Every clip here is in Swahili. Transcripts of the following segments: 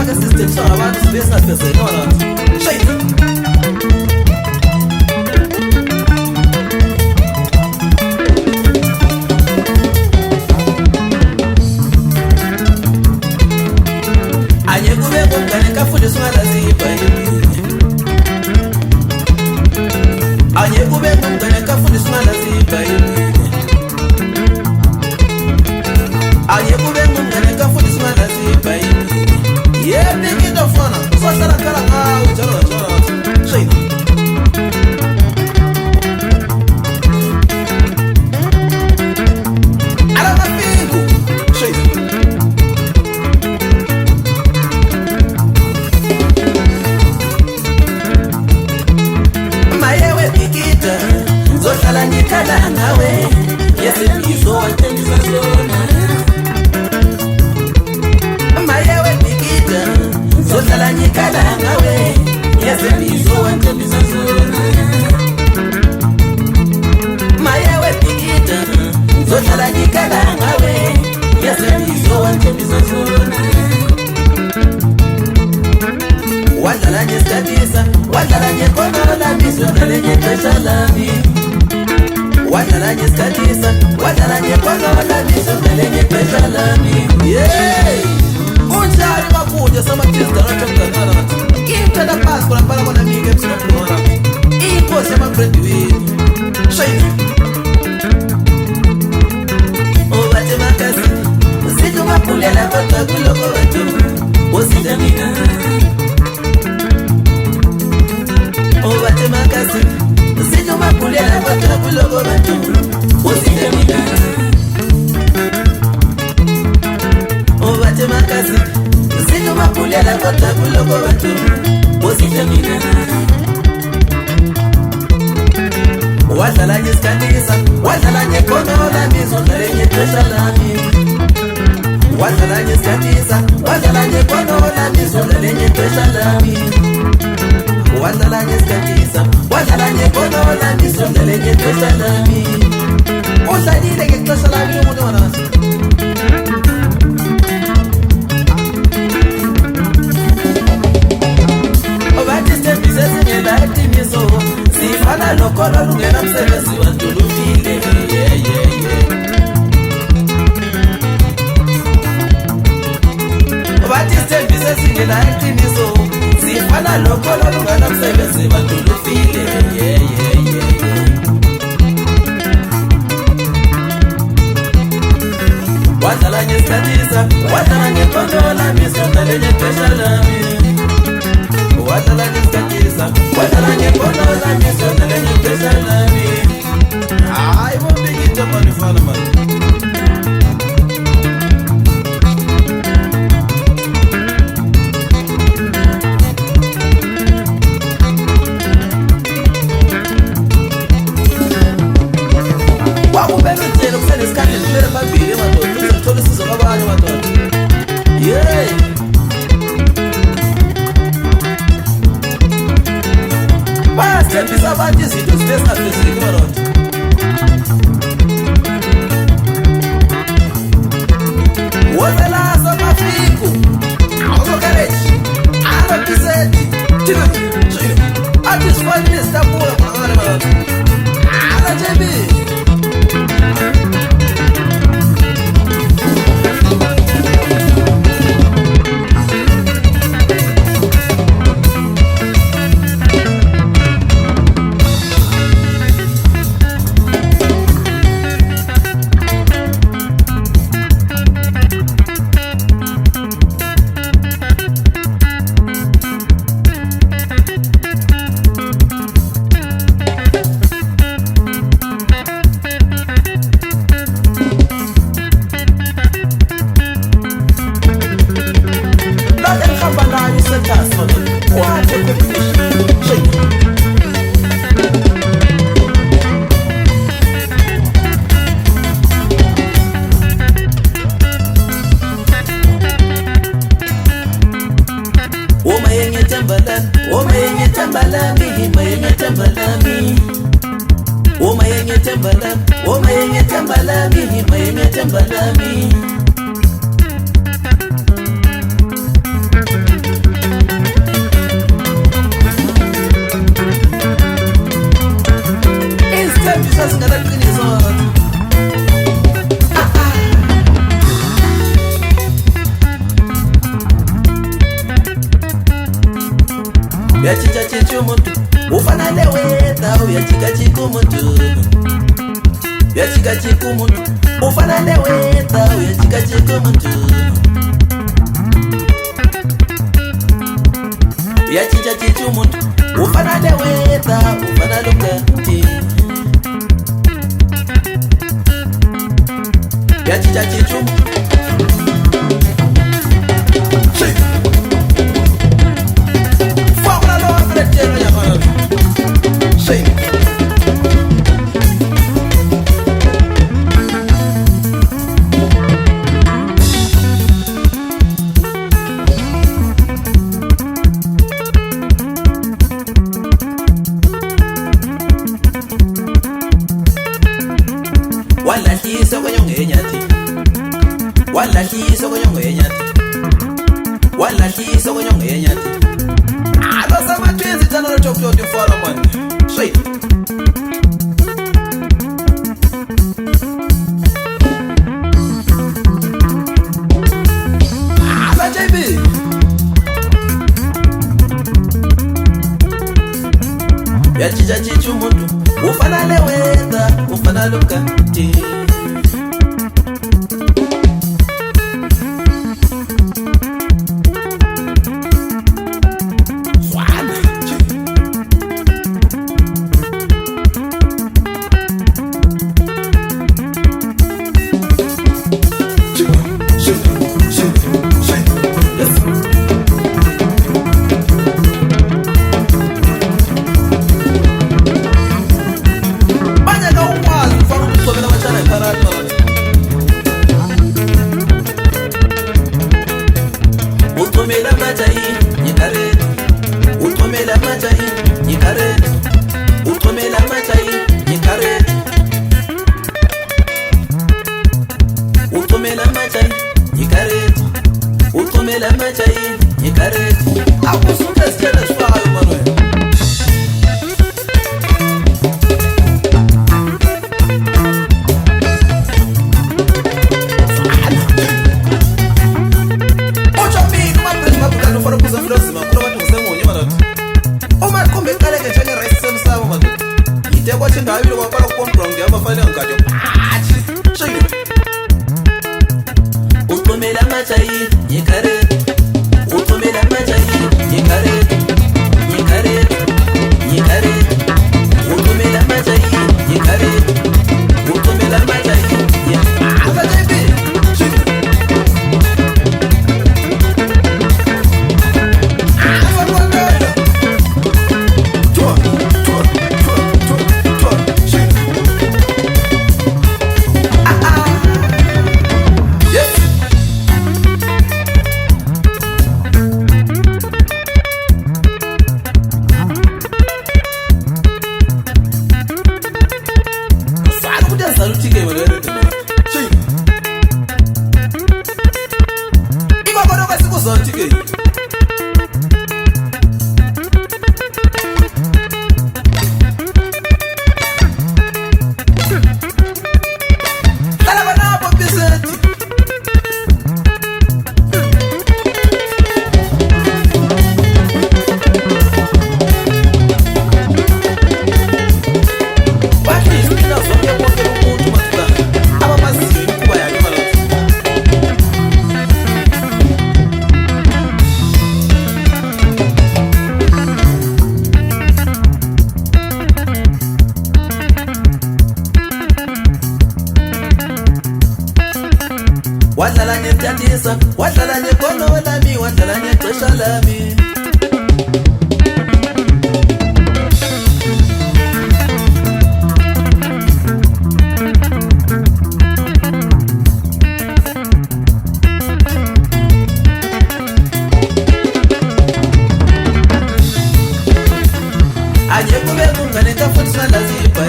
ke system sangabantu sibe singafezeki wona shayini anye kube ngumngane kafundiswa ngalazi iBhayibheli anye kube ngumngane kafundiswa ngalazi iBhayibheli anye kube ngumngane kafundiswa ngalazi iBhayibheli yebikito fana sohlala khala ngawo njalo njalo shayini ala mafingu shayini zohlala ngikhala ngawe yesibhizo wantembisa zona mayewe bikida zohlala ngikhala ngawe yesibhizo wantembisa zona mayewe bikida zohlala ngikhala ngawe yesibhizo wantembisa zona wadlala ngesikhathisa wadlala ngekhonala misongelenye xesha lami wadlala ngesikhathisa wadlala ngekhonala misongelenye xesha lami yey unjani makhunja sama-director ngimthela phasi khona phana kona mike emsinakhona inkosi yamabredwini shayini obathe makasi usithi ungaphulela kodwa kuloko wethu usithe mina obathe makasi usithi ungaphulela kodwa kuloko wethu usithe mina obathe makasi usithi ungaphulela kodwa kuloko wethu usithe mina wadlala ngesikhathisa wadlala ngekhonola mizodlale ngexesha lami wadlala ngesikhathisa wadlala ngekhonola mizodlale ngexesha lami wadlala ngesikhathisa wadlala ngekhonola mizodlale ngexesha lami udlalile ngexesha lami umuntu wanathi obathi sithembise singela iqiniso sifana lokolo lungena msebenzi wantulufile obathi sithembise singela iqiniso sifana lokolo lungena msebenzi wantulufile wadlala ngesikhathisa wadlala ngekhonola misodlale ngexesha lami wadlala ngesikhathisa wadlala ngekhonola misodlale ngexesha lami hayi bombikitha mani fana mani wakubeka ithele kusenesikhathi kumele phambili madoda uzothola isizo kwabanye madoda yey bayasithembisa abantu izinto zibe zingafezeki madoda wozelasa mafiku awuzokareji alopiseti athi sifanele sitapula mangane madoda alajebi uyachika chicha umuntu ufana leweta uyachika chika umuntu uyachika chika umuntu ufana leweta uyachika chika umuntu uyachika chicha umuntu ufana leweta ufana lukati uyachika chicha umuntu walahlisa kwenye ngenyati walahlisa kwenye ngenyati walahlisa kwenye ngenyati alo samatwenzi tana lo chocolate fara man straight ala JB ya chicha chichu umuntu ufana leweta ufana lukati utomela majai nyikareti utomela majai nyikareti utomela majai nyikareti utomela majai nyikareti utomela majai nyikareti akusuke sitshele sifayo manje kwathi ndabile waqala ukubona ngiyabafanele ngikade shayini utomela majayi nyikareti utomela majayi nyikareti nyikareti nyikareti utomela majayi nyikareti utomela majayi aka JB salutike welete chi iba bado kasikuzotike kala bana hapo biseti wadlala ngethandisa wadlala ngegono lami wadlala ngexesha lami aje kube kungane kafundiswa lazibha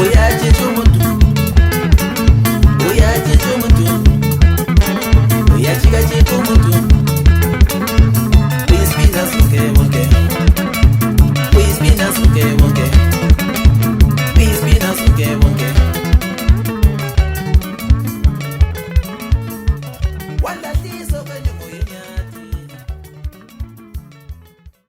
uyaje